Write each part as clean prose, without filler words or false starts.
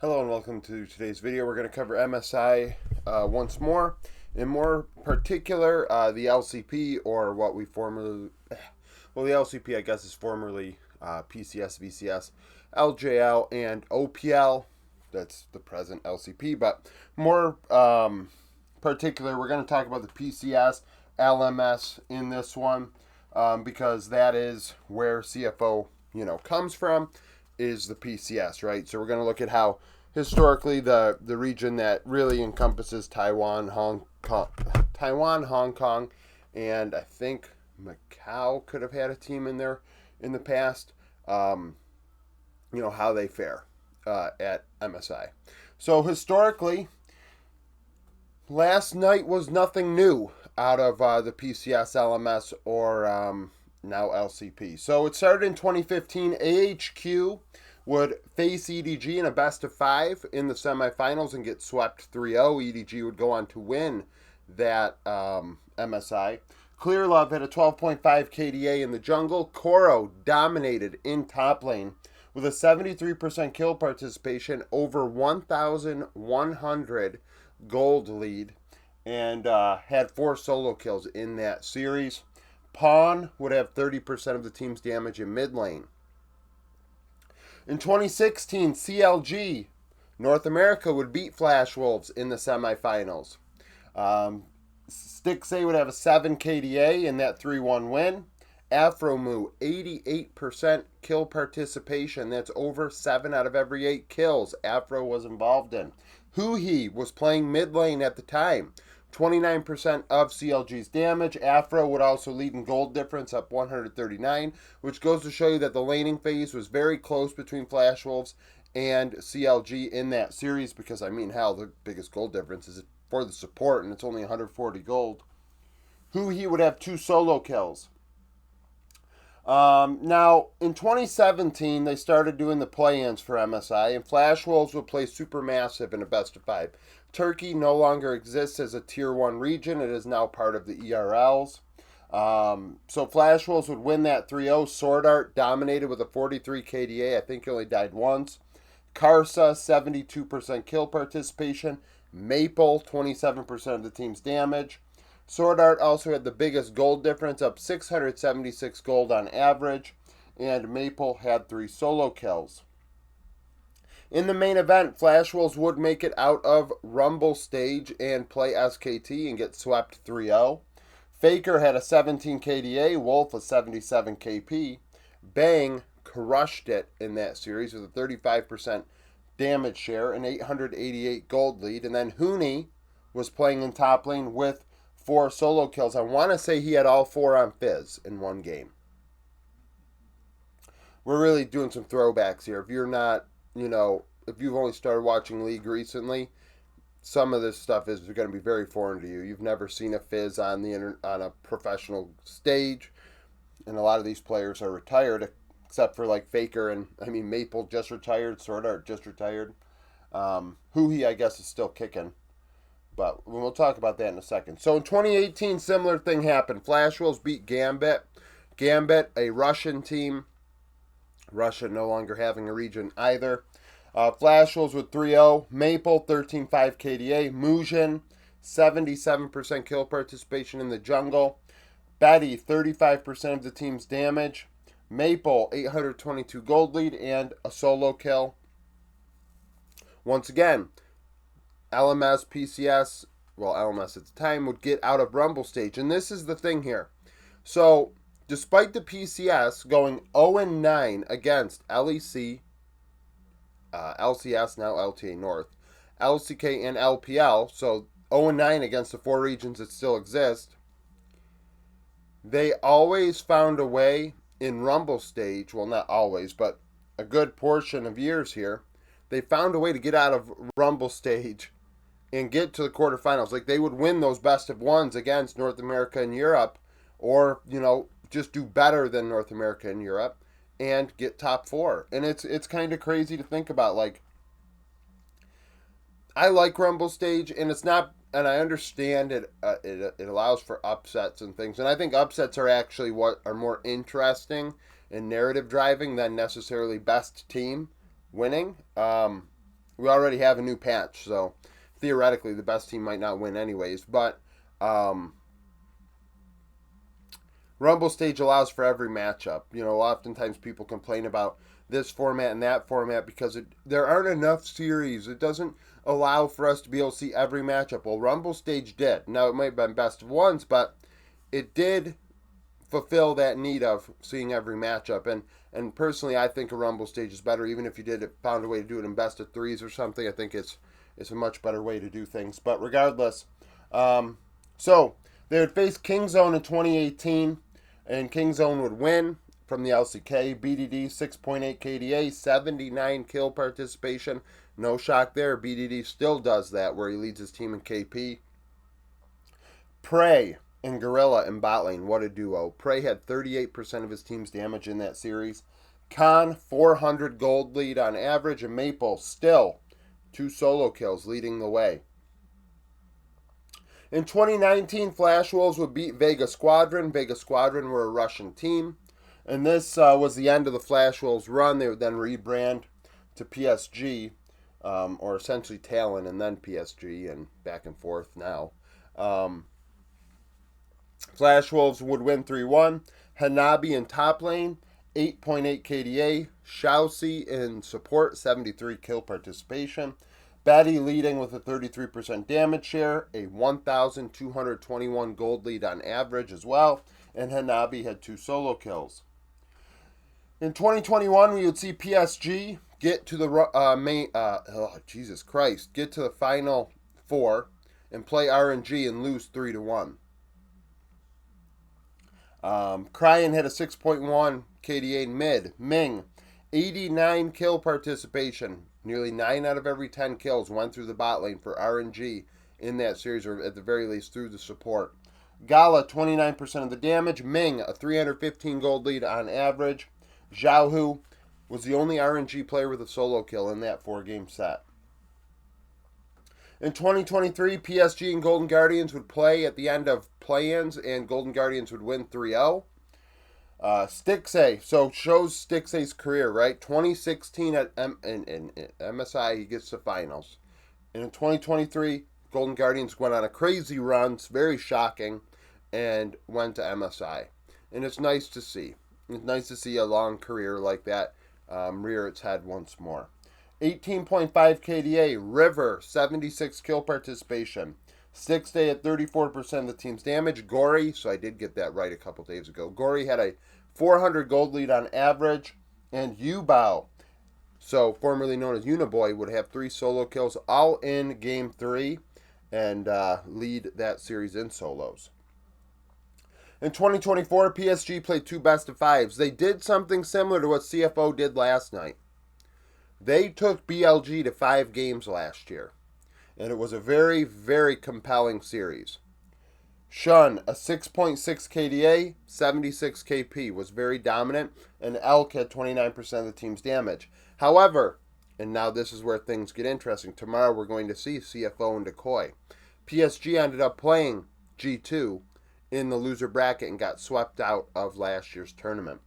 Hello and welcome to today's video. We're going to cover MSI once more. In more particular, the LCP, or what we formerly, well, the LCP I guess is formerly PCS, VCS, LJL, and OPL. That's the present LCP, but more particular, we're going to talk about the PCS, LMS in this one because that is where CFO, comes from, is the PCS, right? So we're going to look at how historically the region that really encompasses Taiwan, Hong Kong, and I think Macau could have had a team in there in the past. How they fare at MSI. So historically, last night was nothing new out of the PCS, LMS, or now LCP. So it started in 2015. AHQ would face EDG in a best of 5 in the semifinals and get swept 3-0. EDG would go on to win that MSI. Clear Love had a 12.5 KDA in the jungle. Koro dominated in top lane with a 73% kill participation, over 1,100 gold lead, and had 4 solo kills in that series. Pawn would have 30% of the team's damage in mid lane. In 2016, CLG North America would beat Flash Wolves in the semifinals. Stixay would have a 7 KDA in that 3-1 win. Afromu, 88% kill participation. That's over 7 out of every 8 kills Afro was involved in. Huhi was playing mid lane at the time. 29% of CLG's damage. Afro would also lead in gold difference, up 139, which goes to show you that the laning phase was very close between Flash Wolves and CLG in that series, because, hell, the biggest gold difference is for the support, and it's only 140 gold. Huhi would have 2 solo kills. Now, in 2017, they started doing the play-ins for MSI, and Flash Wolves would play Supermassive in a best of 5. Turkey no longer exists as a Tier 1 region. It is now part of the ERLs. So Flash Wolves would win that 3-0. Sword Art dominated with a 43 KDA. I think he only died once. Karsa, 72% kill participation. Maple, 27% of the team's damage. Sword Art also had the biggest gold difference, up 676 gold on average, and Maple had 3 solo kills. In the main event, Flash Wolves would make it out of Rumble stage and play SKT and get swept 3-0. Faker had a 17 KDA, Wolf a 77 KP. Bang crushed it in that series with a 35% damage share and 888 gold lead. And then Huni was playing in top lane with 4 solo kills. I want to say he had all 4 on Fizz in one game. We're really doing some throwbacks here. If you're not, if you've only started watching League recently, some of this stuff is going to be very foreign to you. You've never seen a Fizz on on a professional stage, and a lot of these players are retired, except for like Faker and Maple just retired, Sword Art just retired. Huhi, I guess, is still kicking. But we'll talk about that in a second. So in 2018, similar thing happened. Flash Wolves beat Gambit. Gambit, a Russian team. Russia no longer having a region either. Flash Wolves with 3-0. Maple, 13.5 KDA. Mujin, 77% kill participation in the jungle. Betty, 35% of the team's damage. Maple, 822 gold lead and a solo kill. Once again, LMS, PCS, LMS at the time, would get out of Rumble stage. And this is the thing here. So, despite the PCS going 0-9 against LEC, LCS, now LTA North, LCK, and LPL, so 0-9 against the 4 regions that still exist, they always found a way in Rumble stage, well, not always, but a good portion of years here, they found a way to get out of Rumble stage and get to the quarterfinals. Like, they would win those best of 1s against North America and Europe, or, just do better than North America and Europe and get top 4. And it's kind of crazy to think about. Like, I like Rumble stage, and it's not, and I understand it. It allows for upsets and things, and I think upsets are actually what are more interesting and narrative driving than necessarily best team winning. we already have a new patch, so theoretically the best team might not win anyways. But Rumble stage allows for every matchup. Oftentimes people complain about this format and that format because there aren't enough series. It doesn't allow for us to be able to see every matchup. Well, Rumble stage did. Now, it might have been best of ones, but it did fulfill that need of seeing every matchup. And personally, I think a Rumble stage is better. Even if you found a way to do it in best of threes or something, I think it's a much better way to do things. But regardless, so they would face Kingzone in 2018, and Kingzone would win from the LCK. BDD 6.8 KDA, 79 kill participation. No shock there. BDD still does that, where he leads his team in KP. Prey and Gorilla in bot lane. What a duo. Prey had 38% of his team's damage in that series. Khan, 400 gold lead on average. And Maple, still 2 solo kills, leading the way. In 2019, Flash Wolves would beat Vega Squadron. Vega Squadron were a Russian team. And this was the end of the Flash Wolves run. They would then rebrand to PSG, or essentially Talon and then PSG, and back and forth now. Flash Wolves would win 3-1. Hanabi in top lane, 8.8 KDA. Shousey in support, 73 kill participation. Betty leading with a 33% damage share, a 1,221 gold lead on average as well. And Hanabi had 2 solo kills. In 2021, we would see PSG get to the get to the final 4 and play RNG and lose 3-1. Cryan had a 6.1 KDA mid. Ming, 89 kill participation. Nearly 9 out of every 10 kills went through the bot lane for RNG in that series, or at the very least through the support. Gala, 29% of the damage. Ming, a 315 gold lead on average. Xiaohu was the only RNG player with a solo kill in that 4-game set. In 2023, PSG and Golden Guardians would play at the end of play-ins, and Golden Guardians would win 3-0. Stixay, so shows Stixay's career, right? 2016 at MSI, he gets to finals. And in 2023, Golden Guardians went on a crazy run, it's very shocking, and went to MSI. And it's nice to see. It's nice to see a long career like that rear its head once more. 18.5 KDA, River, 76 kill participation. Stixay at 34% of the team's damage. Gory, so I did get that right a couple days ago. Gory had a 400 gold lead on average. And Yubao, so formerly known as Uniboy, would have 3 solo kills all in Game 3 and lead that series in solos. In 2024, PSG played 2 best-of-5s. They did something similar to what CFO did last night. They took BLG to 5 games last year, and it was a very, very compelling series. Shun, a 6.6 KDA, 76 KP, was very dominant, and Elk had 29% of the team's damage. However, and now this is where things get interesting, tomorrow we're going to see CFO and Decoy. PSG ended up playing G2 in the loser bracket and got swept out of last year's tournament.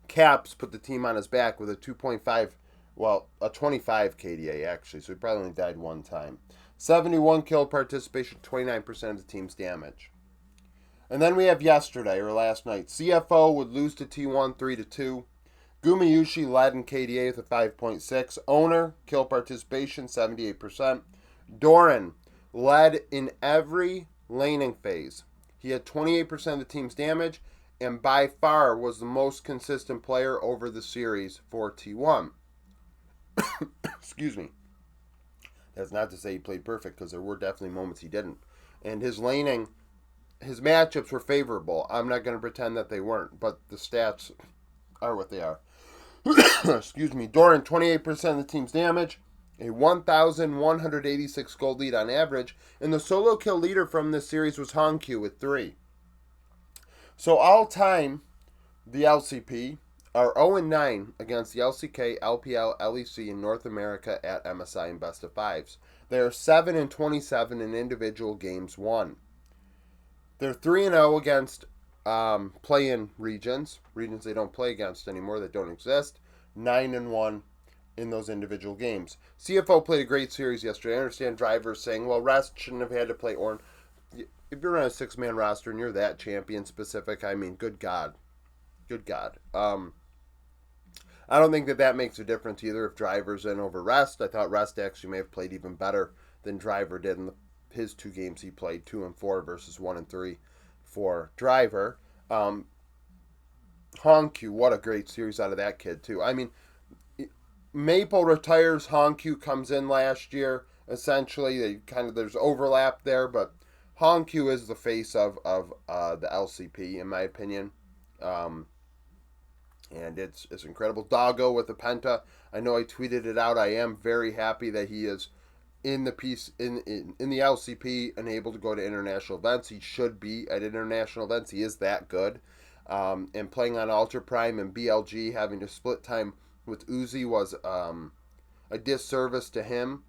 Caps put the team on his back with a 25 KDA actually, so he probably only died one time. 71 kill participation, 29% of the team's damage. And then we have yesterday, or last night, CFO would lose to T1 3-2. Gumayushi led in KDA with a 5.6. Owner, kill participation, 78%. Doran led in every laning phase. He had 28% of the team's damage, and by far was the most consistent player over the series for T1. Excuse me. That's not to say he played perfect, because there were definitely moments he didn't. And his laning, his matchups were favorable. I'm not going to pretend that they weren't, but the stats are what they are. Excuse me. Doran, 28% of the team's damage, a 1,186 gold lead on average, and the solo kill leader from this series was Hongq with 3. So all time, the LCP are 0-9 against the LCK, LPL, LEC in North America at MSI and Best of Fives. They are 7-27 in individual games won. They're 3-0 against play-in regions they don't play against anymore, that don't exist. 9-1 in those individual games. CFO played a great series yesterday. I understand drivers saying, well, Rest shouldn't have had to play Orn. If you're on a 6-man roster and you're that champion specific, I mean, good God. Good God. I don't think that makes a difference either if Driver's in over Rest. I thought Rest actually may have played even better than Driver did in his 2 games he played, 2 and 4 versus 1 and 3 for Driver. Honkyu, what a great series out of that kid too. I mean, Maple retires, Honkyu comes in last year. Essentially, there's overlap there, but Honkyu is the face of the LCP in my opinion. And it's incredible. Doggo with the Penta. I know I tweeted it out. I am very happy that he is in the in the LCP and able to go to international events. He should be at international events. He is that good. And playing on Ultra Prime and BLG, having to split time with Uzi was a disservice to him.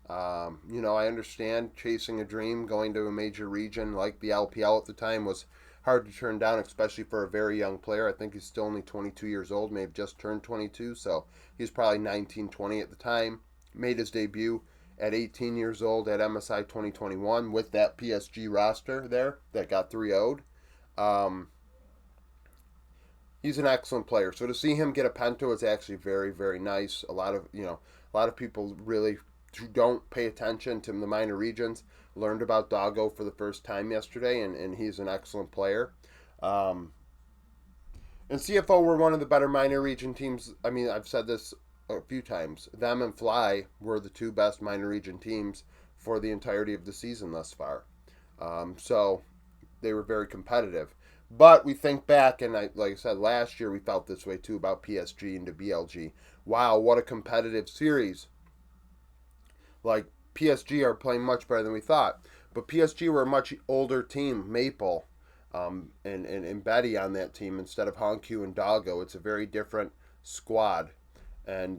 I understand chasing a dream, going to a major region like the LPL at the time was hard to turn down, especially for a very young player. I think he's still only 22 years old, may have just turned 22, so he's probably 19, 20 at the time. Made his debut at 18 years old at MSI 2021 with that PSG roster there that got 3-0'd. He's an excellent player. So to see him get a Pento is actually very, very nice. A lot of people really who don't pay attention to the minor regions learned about Doggo for the first time yesterday, and he's an excellent player. And CFO were one of the better minor region teams. I mean, I've said this a few times. Them and Fly were the 2 best minor region teams for the entirety of the season thus far. So they were very competitive. But we think back, and like I said, last year we felt this way too about PSG and the BLG. Wow, what a competitive series. Like, PSG are playing much better than we thought. But PSG were a much older team, Maple, and Betty on that team instead of Honkyu and Doggo. It's a very different squad. And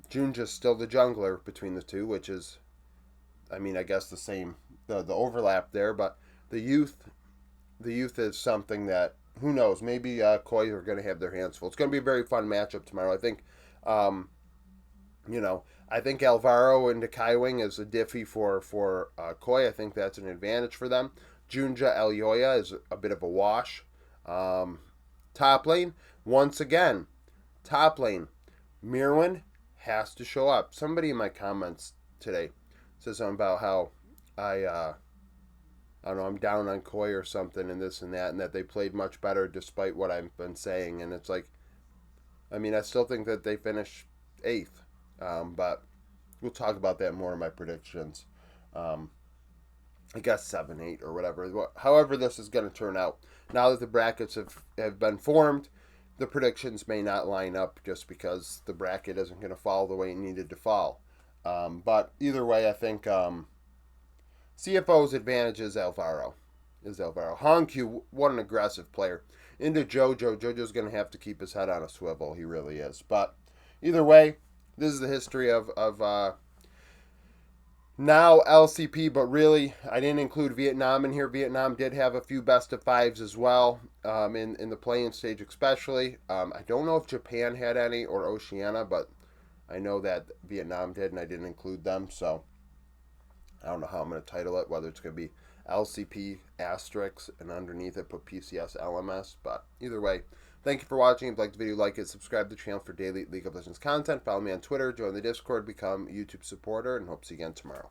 Junja's still the jungler between the two, which is, I mean, I guess the same, the overlap there. But the youth is something that, who knows, maybe Koi are going to have their hands full. It's going to be a very fun matchup tomorrow. I think, I think Alvaro into Kaiwing is a diffie for Koi. I think that's an advantage for them. Junja Elyoya is a bit of a wash. Top lane, once again, Mirwin has to show up. Somebody in my comments today said something about how I don't know, I'm down on Koi or something and this and that they played much better despite what I've been saying. And it's like, I mean, I still think that they finished 8th. But we'll talk about that more in my predictions. I guess 7, 8, or whatever. However this is going to turn out. Now that the brackets have been formed, the predictions may not line up just because the bracket isn't going to fall the way it needed to fall. But either way, I think CFO's advantage is Alvaro. Honkyu, what an aggressive player. Into Jojo. Jojo's going to have to keep his head on a swivel. He really is. But either way, this is the history of now LCP, but really, I didn't include Vietnam in here. Vietnam did have a few best of 5s as well, in the play-in stage especially. I don't know if Japan had any or Oceania, but I know that Vietnam did, and I didn't include them, so I don't know how I'm going to title it, whether it's going to be LCP asterisk, and underneath it put PCS LMS, but either way, thank you for watching. If you liked the video, like it, subscribe to the channel for daily League of Legends content, follow me on Twitter, join the Discord, become a YouTube supporter, and hope to see you again tomorrow.